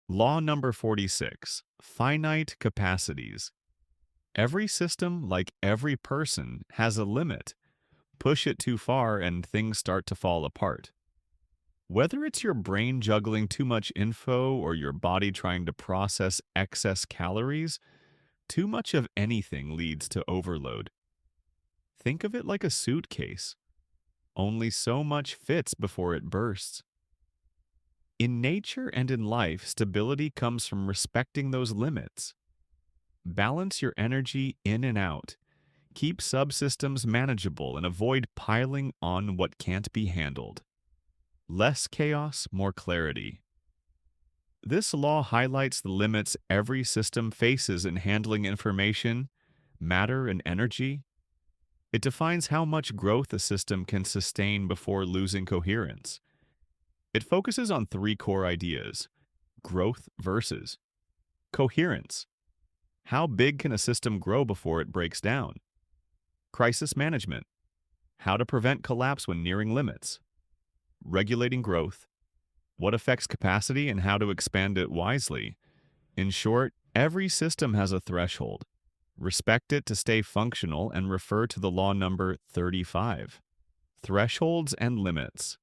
Law number 46, finite capacities. Every system, like every person, has a limit. Push it too far and things start to fall apart. Whether it's your brain juggling too much info or your body trying to process excess calories, too much of anything leads to overload. Think of it like a suitcase. Only so much fits before it bursts. In nature and in life, stability comes from respecting those limits. Balance your energy in and out. Keep subsystems manageable and avoid piling on what can't be handled. Less chaos, more clarity. This law highlights the limits every system faces in handling information, matter, and energy. It defines how much growth a system can sustain before losing coherence. It focuses on three core ideas: growth versus coherence. How big can a system grow before it breaks down? Crisis management. How to prevent collapse when nearing limits. Regulating growth. What affects capacity and how to expand it wisely. In short, every system has a threshold. Respect it to stay functional and refer to the law number 35. Thresholds and limits.